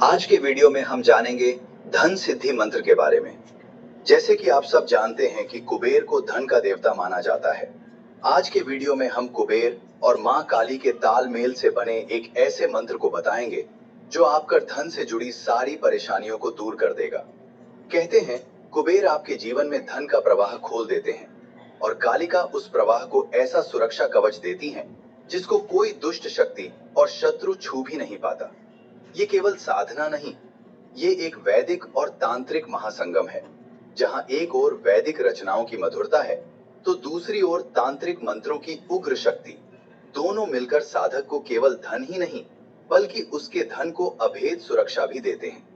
आज के वीडियो में हम जानेंगे धन सिद्धि मंत्र के बारे में। जैसे कि आप सब जानते हैं कि कुबेर को धन का देवता माना जाता है। आज के वीडियो में हम कुबेर और मां काली के तालमेल से बने एक ऐसे मंत्र को बताएंगे जो आपका धन से जुड़ी सारी परेशानियों को दूर कर देगा। कहते हैं कुबेर आपके जीवन में धन का प्रवाह खोल देते हैं और कालिका उस प्रवाह को ऐसा सुरक्षा कवच देती हैं जिसको कोई दुष्ट शक्ति और शत्रु छू भी नहीं पाता। ये केवल साधना नहीं, ये एक वैदिक और तांत्रिक महासंगम है, जहां एक ओर वैदिक रचनाओं की मधुरता है तो दूसरी ओर तांत्रिक मंत्रों की उग्र शक्ति। दोनों मिलकर साधक को केवल धन ही नहीं बल्कि उसके धन को अभेद सुरक्षा भी देते हैं।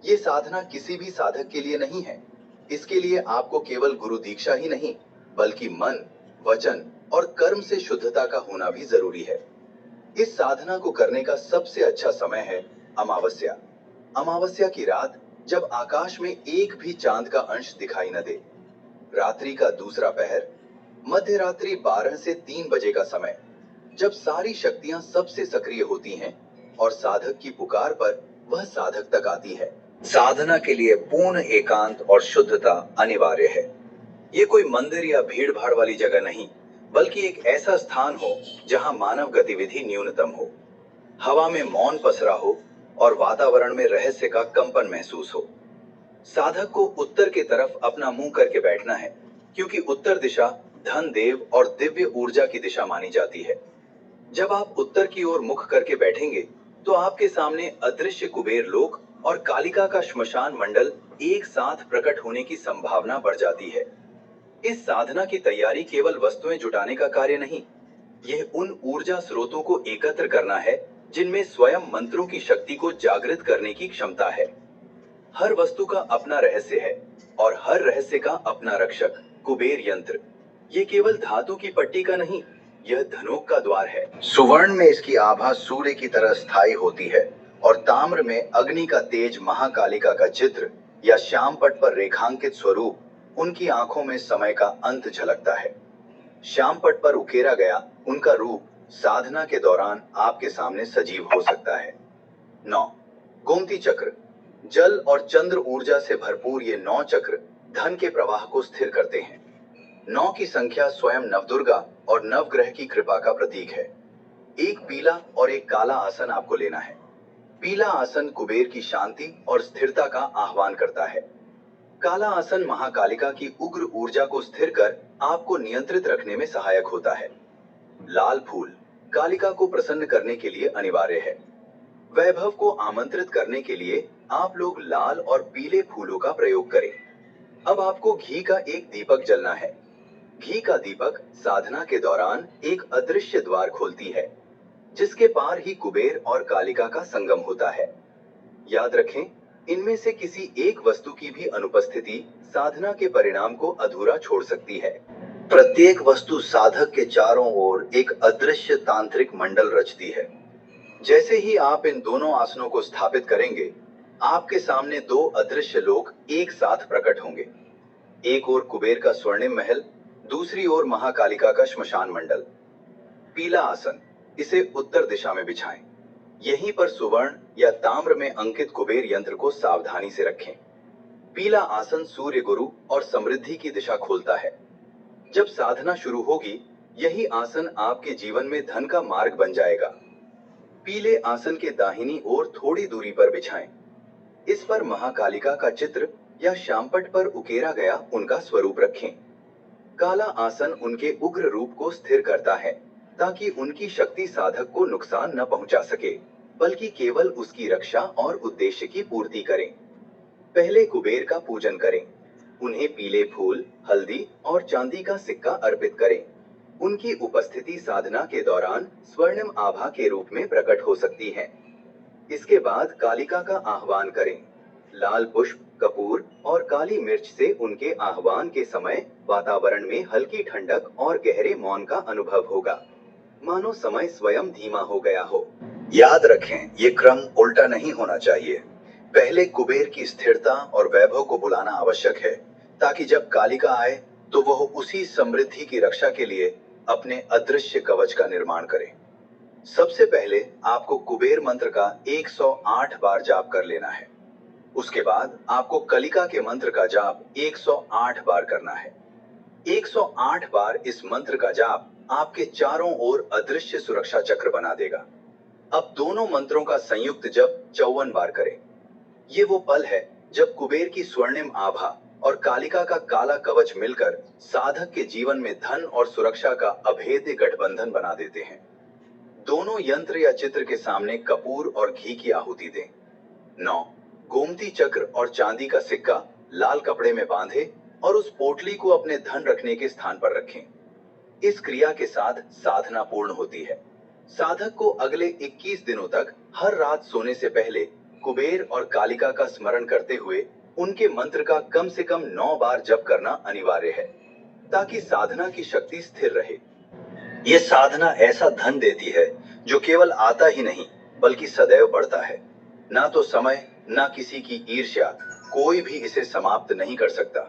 ये साधना किसी भी साधक के लिए नहीं है। इसके लिए आपको केवल गुरु दीक्षा ही नहीं बल्कि मन, वचन और कर्म से शुद्धता का होना भी जरूरी है। इस साधना को करने का सबसे अच्छा समय है अमावस्या। अमावस्या की रात जब आकाश में एक भी चांद का अंश दिखाई न दे। रात्रि का दूसरा पहर, मध्य रात्रि 12 से 3 बजे का समय, जब सारी शक्तियां सबसे सक्रिय होती हैं और साधक की पुकार पर वह साधक तक आती है। साधना के लिए पूर्ण एकांत और शुद्धता अनिवार्य है। ये कोई मंदिर या भीड़ भाड़ वाली जगह नहीं बल्कि एक ऐसा स्थान हो जहां मानव गतिविधि न्यूनतम हो, हवा में मौन पसरा हो और वातावरण में रहस्य का कंपन महसूस हो। साधक को उत्तर की तरफ अपना मुंह करके बैठना है क्योंकि उत्तर दिशा धन देव और दिव्य ऊर्जा की दिशा मानी जाती है। जब आप उत्तर की ओर मुख करके बैठेंगे तो आपके सामने अदृश्य कुबेर लोक और कालिका का श्मशान मंडल एक साथ प्रकट होने की संभावना बढ़ जाती है। इस साधना की तैयारी केवल वस्तुएं जुटाने का कार्य नहीं, यह उन ऊर्जा स्रोतों को एकत्र करना है जिनमें स्वयं मंत्रों की शक्ति को जागृत करने की क्षमता है। हर वस्तु का अपना रहस्य है और हर रहस्य का अपना रक्षक कुबेर यंत्र। ये केवल धातु की पट्टी का नहीं, यह धनोक का द्वार है। सुवर्ण में इसकी आभा सूर्य की तरह स्थायी होती है और ताम्र में अग्नि का तेज महाकालिका का चित्र या श्यामपट पर रेखांकित स्वरूप, उनकी आंखों में समय का अंत झलकता है। श्यामपट पर उकेरा गया उनका रूप साधना के दौरान आपके सामने सजीव हो सकता है। 9 गोमती चक्र, जल और चंद्र ऊर्जा से भरपूर ये 9 चक्र धन के प्रवाह को स्थिर करते हैं। 9 की संख्या स्वयं नवदुर्गा और नवग्रह की कृपा का प्रतीक है। एक पीला और एक काला आसन आपको लेना है। पीला आसन कुबेर की शांति और स्थिरता का आह्वान करता है। काला आसन महाकालिका की उग्र ऊर्जा को स्थिर कर आपको नियंत्रित रखने में सहायक होता है। लाल फूल कालिका को प्रसन्न करने के लिए अनिवार्य है। वैभव को आमंत्रित करने के लिए आप लोग लाल और पीले फूलों का प्रयोग करें। अब आपको घी का एक दीपक जलना है। घी का दीपक साधना के दौरान एक अदृश्य द्वार खोलती है जिसके पार ही कुबेर और कालिका का संगम होता है। याद रखें, इनमें से किसी एक वस्तु की भी अनुपस्थिति साधना के परिणाम को अधूरा छोड़ सकती है। प्रत्येक वस्तु साधक के चारों ओर एक अदृश्य तांत्रिक मंडल रचती है। जैसे ही आप इन दोनों आसनों को स्थापित करेंगे, आपके सामने 2 अदृश्य लोक एक साथ प्रकट होंगे। एक ओर कुबेर का स्वर्णिम महल, दूसरी ओर महाकालिका का श्मशान मंडल। पीला आसन, इसे उत्तर दिशा में बिछाएं। यहीं पर सुवर्ण या ताम्र में अंकित कुबेर यंत्र को सावधानी से रखें। पीला आसन सूर्य गुरु और समृद्धि की दिशा खोलता है। जब साधना शुरू होगी, यही आसन आपके जीवन में धन का मार्ग बन जाएगा। पीले आसन के दाहिनी ओर थोड़ी दूरी पर बिछाएं। इस पर महाकालिका का चित्र या श्यामपट पर उकेरा गया उनका स्वरूप रखें। काला आसन उनके उग्र रूप को स्थिर करता है ताकि उनकी शक्ति साधक को नुकसान न पहुंचा सके बल्कि केवल उसकी रक्षा और उद्देश्य की पूर्ति करें। पहले कुबेर का पूजन करें। उन्हें पीले फूल, हल्दी और चांदी का सिक्का अर्पित करें। उनकी उपस्थिति साधना के दौरान स्वर्णिम आभा के रूप में प्रकट हो सकती है। इसके बाद कालिका का आह्वान करें। लाल पुष्प, कपूर और काली मिर्च से उनके आह्वान के समय वातावरण में हल्की ठंडक और गहरे मौन का अनुभव होगा, मानो समय स्वयं धीमा हो गया हो। याद रखें, ये क्रम उल्टा नहीं होना चाहिए। पहले कुबेर की स्थिरता और वैभव को बुलाना आवश्यक है ताकि जब कालिका आए तो वह उसी समृद्धि की रक्षा के लिए अपने अदृश्य कवच का निर्माण करे। सबसे पहले आपको कुबेर मंत्र का 108 बार जाप कर लेना है। उसके बाद आपको कलिका के मंत्र का जाप 108 बार करना है। 108 बार इस मंत्र का जाप आपके चारों ओर अदृश्य सुरक्षा चक्र बना देगा। अब दोनों मंत्रों का संयुक्त जप 54 बार करें। ये वो पल है जब कुबेर की स्वर्णिम आभा और कालिका का काला कवच मिलकर साधक के जीवन में धन और सुरक्षा का अभेद्य गठबंधन बना देते हैं। दोनों यंत्र या चित्र के सामने कपूर और घी की आहुति दें। 9 गोमती चक्र और चांदी का सिक्का लाल कपड़े में बांधे और उस पोटली को अपने धन रखने के स्थान पर रखें। इस क्रिया के साथ साधना पूर्ण होती है। साधक को अगले 21 दिनों तक हर रात सोने से पहले कुबेर और कालिका का स्मरण करते हुए उनके मंत्र का कम से कम 9 बार जप करना अनिवार्य है, ताकि साधना की शक्ति स्थिर रहे। ये साधना ऐसा धन देती है जो केवल आता ही नहीं बल्कि सदैव बढ़ता है। ना तो समय, ना किसी की ईर्ष्या, कोई भी इसे समाप्त नहीं कर सकता।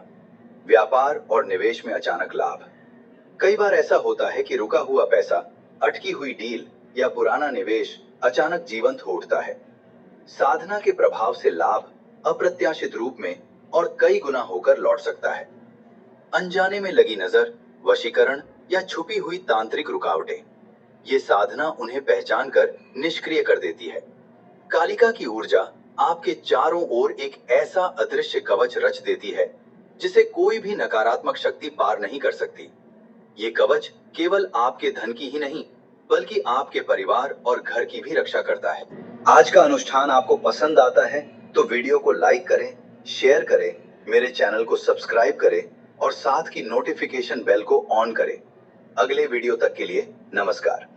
व्यापार और निवेश में अचानक लाभ। कई बार ऐसा होता है कि रुका हुआ पैसा, अटकी हुई डील या पुराना निवेश अचानक जीवंत हो उठता है। साधना के प्रभाव से लाभ अप्रत्याशित रूप में और कई गुना होकर लौट सकता है। अनजाने में लगी नजर, वशीकरण या छुपी हुई तांत्रिक रुकावटें, ये साधना उन्हें पहचान कर निष्क्रिय कर देती है। कालिका की ऊर्जा आपके चारों ओर एक ऐसा अदृश्य कवच रच देती है जिसे कोई भी नकारात्मक शक्ति पार नहीं कर सकती। ये कवच केवल आपके धन की ही नहीं बल्कि आपके परिवार और घर की भी रक्षा करता है। आज का अनुष्ठान आपको पसंद आता है तो वीडियो को लाइक करें, शेयर करें, मेरे चैनल को सब्सक्राइब करें और साथ की नोटिफिकेशन बेल को ऑन करें। अगले वीडियो तक के लिए नमस्कार।